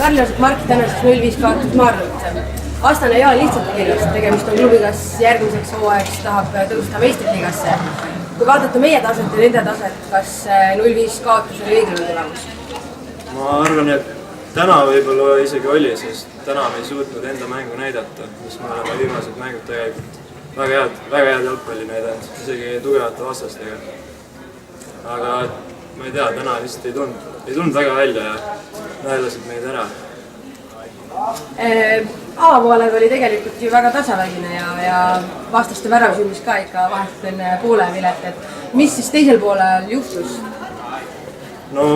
Karl-Josep Mark tänaseks 0-5 kaotas Maardusse. Vastane ei ole lihtsalt liigas, tegemist on klubi, kes järgmiseks hooajaks tahab tõusta meistriliigasse. Kui vaadata meie taset ja nende taset, kas 0-5 kaotus oli õiglane tulemus? Ma arvan, et täna võib-olla isegi oli, sest täna me ei suutnud enda mängu näidata, mis me oleme viimased mängud tegelikult väga head jalgpalli näidanud, isegi tugevate vastastega. Aga ma ei tea, täna lihtsalt ei tulnud väga välja ja naelasid meid ära. Avapoolel oli tegelikult ju väga tasavägine ja vastaste värav sündis ka ikka vahetult enne poolemilet, et mis siis teisel poolel juhtus? No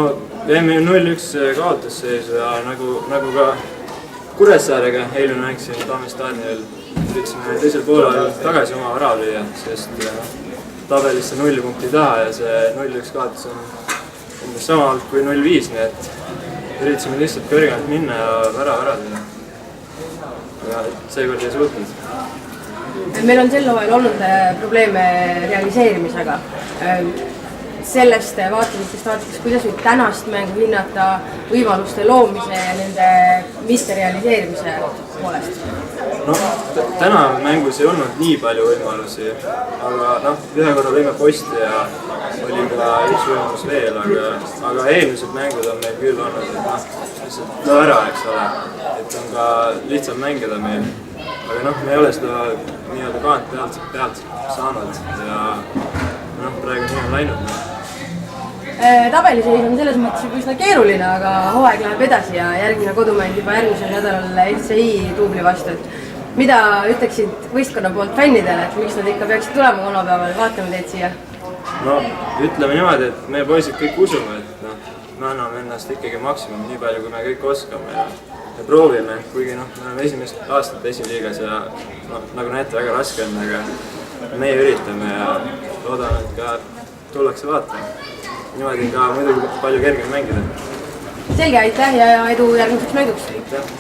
jäime 0-1 kaotusseisu ja nagu ka Kuressaarega eile näeksin Tamme staadionil, üritasime teisel poolel tagasi oma värav lüüa, sest tabelisse 0 punkti taha ja see 0-1 kaotus on umbes sama alt kui 0-5, nii et üritasime lihtsalt kõrgemalt minna ja värav ära teha. Ja seekord ei suutnud. Meil on sel hooajal olnud probleeme realiseerimisega. Sellest vaatamistest vaadates, kuidas nüüd tänast mängu hinnata võimaluste loomise ja nende mitterealiseerimise poolest? No, täna mängus ei olnud nii palju võimalusi, aga ühe korra lõime posti ja oli ka üks võimalus veel, aga eelmised mängud on meil küll olnud, et lihtsalt ära, eks ole, et on ka lihtsam mängida meil. Aga me ei ole seda nii-öelda kaant pealt saanud ja praegu nii on läinud. Tabeliseis on selles mõttes juba üsna keeruline, aga hooaeg läheb edasi ja järgmine kodumäng juba järgmisel nädalal FCI Tuubli vastu. Mida ütleksid võistkonna poolt fännidele, et miks nad ikka peaksid tulema kolmapäeval, vaatame teid siia? No, ütleme niimoodi, et meie poisid kõik usume, et me anname ennast ikkagi maksimum nii palju, kui me kõik oskame ja proovime, kuigi me oleme esimest aastat esiliigas ja nagu näete, väga raske on, aga meie üritame ja loodame, et ka tullakse vaatama. Niimoodi ka muidugi palju kergem mängida. Selge, aitäh ja edu järgmiseks mänguks! Aitäh!